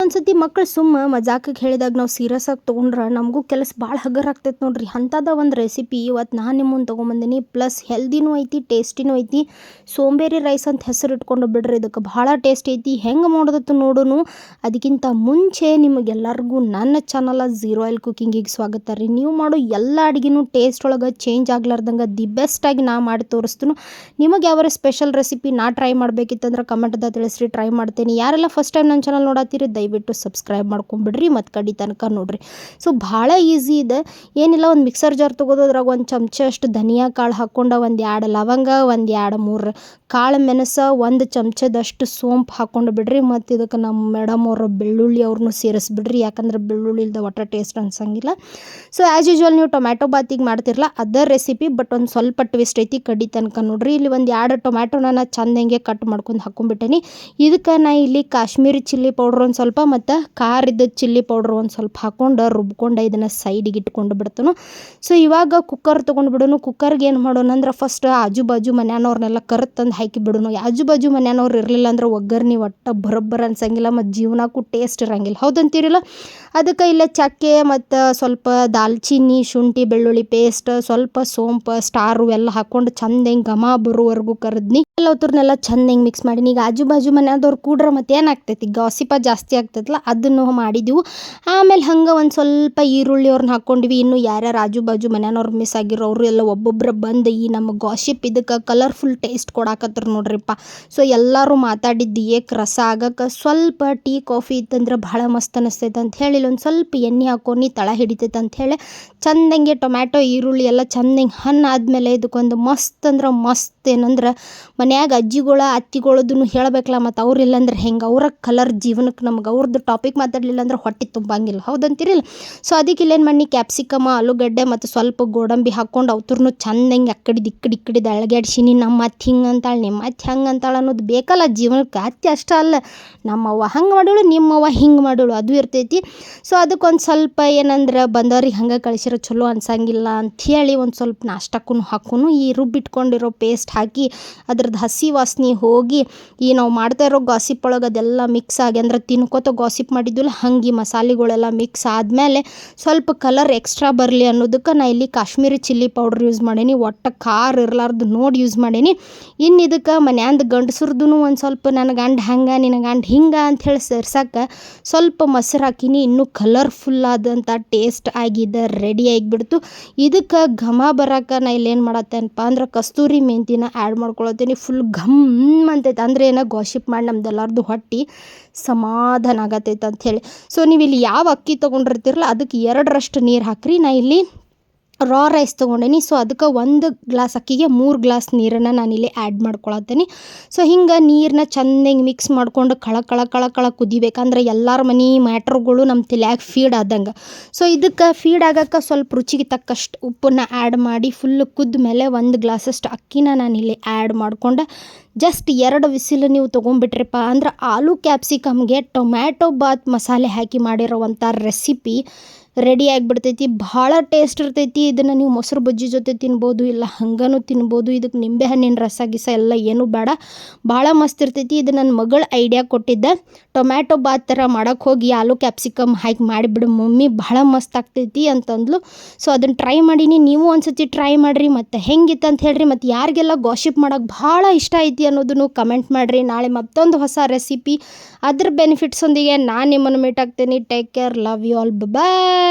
ಒಂದ್ಸತಿ ಮಕ್ಕಳು ಸುಮ್ಮ ಮಜಾಕಿಗೆ ಹೇಳಿದಾಗ ನಾವು ಸೀರಿಯಸ್ ಆಗಿ ತೊಗೊಂಡ್ರೆ ನಮಗೂ ಕೆಲಸ ಭಾಳ ಹಗರ್ ಆಗ್ತೈತೆ ನೋಡ್ರಿ. ಅಂಥದ್ದು ಒಂದು ರೆಸಿಪಿ ಇವತ್ತು ನಾನು ನಿಮ್ಮ ಮುಂದೆ ತೊಗೊಂಬಂದಿನಿ. ಪ್ಲಸ್ ಹೆಲ್ದಿನೂ ಐತಿ, ಟೇಸ್ಟಿನೂ ಐತಿ. ಸೋಂಬೇರಿ ರೈಸ್ ಅಂತ ಹೆಸರು ಇಟ್ಕೊಂಡು ಬಿಡ್ರಿ, ಇದಕ್ಕೆ ಭಾಳ ಟೇಸ್ಟ್ ಐತಿ. ಹೆಂಗೆ ಮಾಡೋದತ್ತು ನೋಡೋನು. ಅದಕ್ಕಿಂತ ಮುಂಚೆ ನಿಮಗೆಲ್ಲರಿಗೂ ನನ್ನ ಚಾನಲ್ ಝೀರೋ ಆಯಿಲ್ ಕುಕಿಂಗಿಗೆ ಸ್ವಾಗತ ರೀ. ನೀವು ಮಾಡೋ ಎಲ್ಲ ಅಡುಗೆನೂ ಟೇಸ್ಟ್ ಒಳಗೆ ಚೇಂಜ್ ಆಗ್ಲಾರ್ದಂಗೆ ದಿ ಬೆಸ್ಟಾಗಿ ನಾ ಮಾಡಿ ತೋರಿಸ್ತೀನಿ. ನಿಮಗೆ ಯಾವ್ಯಾವ ಸ್ಪೆಷಲ್ ರೆಸಿಪಿ ನಾ ಟ್ರೈ ಮಾಡಬೇಕಿತ್ತಂದ್ರೆ ಕಮೆಂಟ್ದಾಗ ತಿಳಿಸ್ರಿ, ಟ್ರೈ ಮಾಡ್ತೀನಿ. ಯಾರೆಲ್ಲ ಫಸ್ಟ್ ಟೈಮ್ ನನ್ನ ಚಾನಲ್ ನೋಡತ್ತೀರಿ ದಯವಿಟ್ಟು ಸಬ್ಸ್ಕ್ರೈಬ್ ಮಾಡ್ಕೊಂಬಿಡ್ರಿ ಮತ್ತು ಕಡಿ ತನಕ ನೋಡ್ರಿ. ಸೊ ಭಾಳ ಈಸಿ ಇದೆ. ಏನಿಲ್ಲ, ಒಂದು ಮಿಕ್ಸರ್ ಜಾರ್ ತೊಗೋದು, ಅದ್ರಾಗ ಒಂದು ಚಮಚ ಅಷ್ಟು ಧನಿಯಾ ಕಾಳು ಹಾಕ್ಕೊಂಡು, ಒಂದು 2 ಲವಂಗ, ಒಂದು 2-3 ಕಾಳು ಮೆಣಸ, ಒಂದು ಚಮಚದಷ್ಟು ಸೋಂಪು ಹಾಕ್ಕೊಂಡು ಬಿಡ್ರಿ. ಮತ್ತು ಇದಕ್ಕೆ ನಮ್ಮ ಮೇಡಮ್ ಅವರು ಬೆಳ್ಳುಳ್ಳಿ ಅವ್ರನ್ನೂ ಸೇರಿಸ್ಬಿಡ್ರಿ, ಯಾಕಂದ್ರೆ ಬೆಳ್ಳುಳ್ಳಿ ಇಲ್ದ ಒಟ್ಟು ಟೇಸ್ಟ್ ಅನ್ಸಂಗಿಲ್ಲ. ಸೊ ಆ್ಯಸ್ ಯೂಶ್ವಲ್ ನೀವು ಟೊಮ್ಯಾಟೊ ಬಾತಿಗೆ ಮಾಡ್ತಿರಲ್ಲ ಅದೇ ರೆಸಿಪಿ, ಬಟ್ ಒಂದು ಸ್ವಲ್ಪ ಟ್ವಿಸ್ಟ್ ಐತಿ, ಕಡಿ ತನಕ ನೋಡ್ರಿ. ಇಲ್ಲಿ ಒಂದು 2 ಟೊಮ್ಯಾಟೊನ ನಾ ಚಂದಂಗೆ ಕಟ್ ಮಾಡ್ಕೊಂಡು ಹಾಕ್ಕೊಂಡ್ಬಿಟ್ಟೇನಿ. ಇದಕ್ಕೆ ನಾ ಇಲ್ಲಿ ಕಾಶ್ಮೀರಿ ಚಿಲ್ಲಿ ಪೌಡ್ರ್ ಒಂದು ಸ್ವಲ್ಪ ಮತ್ತು ಖಾರದ ಚಿಲ್ಲಿ ಪೌಡ್ರ್ ಒಂದು ಸ್ವಲ್ಪ ಹಾಕ್ಕೊಂಡು ರುಬ್ಕೊಂಡು ಇದನ್ನು ಸೈಡಿಗೆ ಇಟ್ಕೊಂಡು ಬಿಡ್ತಾನು. ಸೊ ಇವಾಗ ಕುಕ್ಕರ್ ತೊಗೊಂಡು ಬಿಡೋನು. ಕುಕ್ಕರ್ಗೆ ಏನು ಮಾಡೋಣ ಅಂದ್ರೆ ಫಸ್ಟ್ ಆಜು ಬಾಜು ಮನ್ಯಾನವ್ರನ್ನೆಲ್ಲ ಕರೆತಂದು ಹಾಕಿ ಬಿಡೋನು. ಆಜು ಬಾಜು ಮನ್ಯಾನವ್ರು ಇರಲಿಲ್ಲ ಅಂದ್ರೆ ಒಗ್ಗರ್ನಿ ಒಟ್ಟು ಬರೋಬ್ಬರ ಅನ್ಸಂಗಿಲ್ಲ, ಮತ್ತು ಜೀವನಕ್ಕೂ ಟೇಸ್ಟ್ ಇರಂಗಿಲ್ಲ, ಹೌದಂತೀರಿಲ್ಲ. ಅದಕ್ಕೆ ಇಲ್ಲೇ ಚಕ್ಕೆ ಮತ್ತು ಸ್ವಲ್ಪ ದಾಲ್ಚಿನ್ನಿ, ಶುಂಠಿ ಬೆಳ್ಳುಳ್ಳಿ ಪೇಸ್ಟ್, ಸ್ವಲ್ಪ ಸೋಂಪು, ಸ್ಟಾರು ಎಲ್ಲ ಹಾಕ್ಕೊಂಡು ಚಂದ ಹೆಂಗೆ ಘಮ ಬರೋವರೆಗೂ ಕರೆದ್ನಿ. ಎಲ್ಲವತ್ರನ್ನೆಲ್ಲ ಚಂದ ಹೆಂಗೆ ಮಿಕ್ಸ್ ಮಾಡೀನಿ. ಈಗ ಆಜು ಬಾಜು ಮನ್ಯಾದವ್ರು ಕೂಡ್ರೆ ಮತ್ತೆ ಏನಾಗ್ತೈತಿ, ಗಾಸಿಪ ಜಾಸ್ತಿ ಆಗ್ತೈತಲ್ಲ, ಅದನ್ನು ಮಾಡಿದೆವು. ಆಮೇಲೆ ಹಂಗೆ ಒಂದು ಸ್ವಲ್ಪ ಈರುಳ್ಳಿ ಅವ್ರನ್ನ ಹಾಕ್ಕೊಂಡಿವಿ. ಇನ್ನು ಯಾರ್ಯಾರು ಆಜು ಬಾಜು ಮನ್ಯಾನವ್ರು ಮಿಸ್ ಆಗಿರೋರು ಎಲ್ಲ ಒಬ್ಬೊಬ್ಬರು ಬಂದು ಈ ನಮ್ಮ ಗಾಸಿಪ್ ಇದಕ್ಕೆ ಕಲರ್ಫುಲ್ ಟೇಸ್ಟ್ ಕೊಡಾಕತ್ರ ನೋಡ್ರಿಪ್ಪ. ಸೊ ಎಲ್ಲರೂ ಮಾತಾಡಿದ್ದು ಏಕ್ ರಸ ಆಗಕ್ಕೆ ಸ್ವಲ್ಪ ಟೀ ಕಾಫಿ ಇತ್ತಂದ್ರೆ ಭಾಳ ಮಸ್ತ್ ಅನ್ನಿಸ್ತೈತೆ ಅಂತ ಹೇಳಿ ಒಂದು ಸ್ವಲ್ಪ ಎಣ್ಣೆ ಹಾಕ್ಕೊಂಡು ತಳ ಹಿಡಿತೈತೆ ಅಂಥೇಳಿ ಚಂದಂಗೆ ಟೊಮ್ಯಾಟೊ ಈರುಳ್ಳಿ ಎಲ್ಲ ಚಂದಂಗೆ ಹಣ್ಣು ಆದಮೇಲೆ ಇದಕ್ಕೊಂದು ಮಸ್ತ್ ಅಂದ್ರೆ ಮಸ್ತ್ ಏನಂದ್ರೆ ಮನ್ಯಾಗ ಅಜ್ಜಿಗಳ ಅತ್ತಿಗಳದನ್ನು ಹೇಳಬೇಕಲ್ಲ, ಮತ್ತು ಅವ್ರಿಲ್ಲ ಅಂದ್ರೆ ಹೆಂಗೆ, ಅವ್ರ ಕಲರ್ ಜೀವನಕ್ಕೆ ನಮ್ಗೆ ಅವ್ರದ್ದು ಟಾಪಿಕ್ ಮಾತಾಡಲಿಲ್ಲ ಅಂದ್ರೆ ಹೊಟ್ಟೆ ತುಂಬಂಗಿಲ್ಲ, ಹೌದಂತೀರಿಲ್ಲ. ಸೊ ಅದಕ್ಕೆ ಇಲ್ಲೇನು ಮಾಡಿ ಕ್ಯಾಪ್ಸಿಕಮ್, ಆಲೂಗಡ್ಡೆ ಮತ್ತು ಸ್ವಲ್ಪ ಗೋಡಂಬಿ ಹಾಕ್ಕೊಂಡು ಅವ್ರನ್ನೂ ಚಂದಂಗೆ ಇಕ್ಕಡಿದು ಅಳಗ್ಯಾಡ್ಸಿನಿ. ನಮ್ಮ ಅತ್ತೆ ಹಿಂಗೆ ಅಂತಾಳೆ, ನಿಮ್ಮ ಅತ್ತೆ ಹಂಗೆ ಅಂತಾಳೆ ಅನ್ನೋದು ಬೇಕಲ್ಲ ಜೀವನಕ್ಕೆ. ಅತ್ತೆ ಅಷ್ಟೇ ಅಲ್ಲ, ನಮ್ಮವ್ವ ಹಂಗೆ ಮಾಡೋಳು, ನಿಮ್ಮವ್ವ ಹಿಂಗೆ ಮಾಡೋಳು, ಅದು ಇರ್ತೈತಿ. ಸೊ ಅದಕ್ಕೊಂದು ಸ್ವಲ್ಪ ಏನಂದ್ರೆ ಬಂದವ್ರಿಗೆ ಹಂಗೆ ಕಳಿಸಿರೋ ಚಲೋ ಅನ್ಸಂಗಿಲ್ಲ ಅಂಥೇಳಿ ಒಂದು ಸ್ವಲ್ಪ ನಾಷ್ಟಕ್ಕೂ ಹಾಕೋನು ಈ ರುಬ್ಬಿಟ್ಕೊಂಡಿರೋ ಪೇಸ್ಟ್ ಹಾಕಿ ಅದ್ರದ್ದು ಹಸಿ ವಾಸನೆ ಹೋಗಿ ಈ ನಾವು ಮಾಡ್ತಾ ಇರೋ ಗಾಸಿಪ್ ಒಳಗೆ ಅದೆಲ್ಲ ಮಿಕ್ಸ್ ಆಗಿ ಅಂದ್ರೆ ತಿನ್ಕೋತ ಗಾಸಿಪ್ ಮಾಡಿದ್ವಲ್ಲ ಹಂಗೆ ಮಸಾಲೆಗಳೆಲ್ಲ ಮಿಕ್ಸ್ ಆದಮೇಲೆ ಸ್ವಲ್ಪ ಕಲರ್ ಎಕ್ಸ್ಟ್ರಾ ಬರಲಿ ಅನ್ನೋದಕ್ಕೆ ನಾ ಇಲ್ಲಿ ಕಾಶ್ಮೀರಿ ಚಿಲ್ಲಿ ಪೌಡ್ರ್ ಯೂಸ್ ಮಾಡೀನಿ. ಒಟ್ಟು ಖಾರ ಇರಲಾರ್ದು ನೋಡಿ ಯೂಸ್ ಮಾಡೀನಿ. ಇನ್ನು ಇದಕ್ಕೆ ಮನ್ಯಾಂದು ಗಂಡಸ್ರದ್ದು ಒಂದು ಸ್ವಲ್ಪ ನನ್ನ ಗಂಡ ಹಂಗೆ ನಿನ್ನ ಗಂಡ ಹಿಂಗೆ ಅಂಥೇಳಿ ಸೇರ್ಸಕ್ಕೆ ಸ್ವಲ್ಪ ಮೊಸರು ಹಾಕಿನಿ. ಇನ್ನೂ ಕಲರ್ಫುಲ್ ಆದಂಥ ಟೇಸ್ಟ್ ಆಗಿದೆ, ರೆಡಿ ಆಗಿಬಿಡ್ತು. ಇದಕ್ಕೆ ಘಮ ಬರೋಕೆ ನಾ ಇಲ್ಲೇನು ಮಾಡತ್ತೇನಪ್ಪ ಅಂದ್ರೆ ಕಸ್ತೂರಿ ಮೆಂತಿನ ಆ್ಯಡ್ ಮಾಡ್ಕೊಳತ್ತೀನಿ. ಫುಲ್ ಘಮ್ ಅಂತೈತೆ, ಅಂದ್ರೆ ಏನೋ ಗಾಸಿಪ್ ಮಾಡಿ ನಮ್ದೆಲ್ಲರದು ಹೊಟ್ಟೆ ಸಮಾಧಾನ ಆಗತ್ತೈತೆ ಅಂಥೇಳಿ. ಸೊ ನೀವು ಇಲ್ಲಿ ಯಾವ ಅಕ್ಕಿ ತೊಗೊಂಡಿರ್ತೀರಲ್ಲ ಅದಕ್ಕೆ 2ರಷ್ಟು ನೀರು ಹಾಕ್ರಿ. ನಾ ಇಲ್ಲಿ ರಾ ರೈಸ್ ತೊಗೊಂಡೇನಿ. ಸೊ ಅದಕ್ಕೆ 1 ಗ್ಲಾಸ್ ಅಕ್ಕಿಗೆ 3 ಗ್ಲಾಸ್ ನೀರನ್ನು ನಾನಿಲ್ಲಿ ಆ್ಯಡ್ ಮಾಡ್ಕೊಳತ್ತೀನಿ. ಸೊ ಹಿಂಗೆ ನೀರನ್ನ ಚಂದಂಗೆ ಮಿಕ್ಸ್ ಮಾಡ್ಕೊಂಡು ಕಳ ಕುದಿಬೇಕಂದ್ರೆ ಎಲ್ಲರ ಮನೆ ಮ್ಯಾಟ್ರುಗಳು ನಮ್ಮ ತಲೆಯಾಗ ಫೀಡ್ ಆದಂಗೆ. ಸೊ ಇದಕ್ಕೆ ಫೀಡ್ ಆಗೋಕ್ಕೆ ಸ್ವಲ್ಪ ರುಚಿಗೆ ತಕ್ಕಷ್ಟು ಉಪ್ಪನ್ನು ಆ್ಯಡ್ ಮಾಡಿ ಫುಲ್ಲು ಕುದ್ದ ಮೇಲೆ 1 ಗ್ಲಾಸಷ್ಟು ಅಕ್ಕಿನ ನಾನಿಲ್ಲಿ ಆ್ಯಡ್ ಮಾಡ್ಕೊಂಡು ಜಸ್ಟ್ 2 ವಿಸಿಲ್ ನೀವು ತೊಗೊಂಬಿಟ್ರಿಪ್ಪ ಅಂದ್ರೆ ಆಲೂ ಕ್ಯಾಪ್ಸಿಕಮ್ಗೆ ಟೊಮ್ಯಾಟೊ ಬಾತ್ ಮಸಾಲೆ ಹಾಕಿ ಮಾಡಿರೋವಂಥ ರೆಸಿಪಿ ರೆಡಿ ಆಗಿಬಿಡ್ತೈತಿ. ಭಾಳ ಟೇಸ್ಟ್ ಇರ್ತೈತಿ. ಇದನ್ನು ನೀವು ಮೊಸರು ಬಜ್ಜಿ ಜೊತೆ ತಿನ್ಬೋದು, ಇಲ್ಲ ಹಂಗನೂ ತಿನ್ಬೋದು. ಇದಕ್ಕೆ ನಿಂಬೆ ಹಣ್ಣಿನ ರಸ ಗಿಸ ಎಲ್ಲ ಏನೂ ಬೇಡ, ಭಾಳ ಮಸ್ತ್ ಇರ್ತೈತಿ. ಇದು ನನ್ನ ಮಗಳು ಐಡಿಯಾ ಕೊಟ್ಟಿದ್ದೆ. ಟೊಮ್ಯಾಟೊ ಬಾತ್ ಥರ ಮಾಡೋಕ್ಕೆ ಹೋಗಿ ಆಲೂ ಕ್ಯಾಪ್ಸಿಕಮ್ ಹಾಕಿ ಮಾಡಿಬಿಡು ಮಮ್ಮಿ, ಭಾಳ ಮಸ್ತ್ ಆಗ್ತೈತಿ ಅಂತಂದ್ಲು. ಸೊ ಅದನ್ನು ಟ್ರೈ ಮಾಡೀನಿ. ನೀವು ಒಂದ್ಸತಿ ಟ್ರೈ ಮಾಡಿರಿ, ಮತ್ತು ಹೆಂಗಿತ್ತು ಅಂತ ಹೇಳ್ರಿ. ಮತ್ತು ಯಾರಿಗೆಲ್ಲ ಗಾಸಿಪ್ ಮಾಡೋಕ್ಕೆ ಭಾಳ ಇಷ್ಟ ಐತಿ ಅನ್ನೋದನ್ನು ಕಮೆಂಟ್ ಮಾಡಿರಿ. ನಾಳೆ ಮತ್ತೊಂದು ಹೊಸ ರೆಸಿಪಿ ಅದ್ರ ಬೆನಿಫಿಟ್ಸ್ ಒಂದಿಗೆ ನಾನು ನಿಮ್ಮನ್ನು ಮೀಟ್ ಆಗ್ತೀನಿ. Take care, love you all, bye.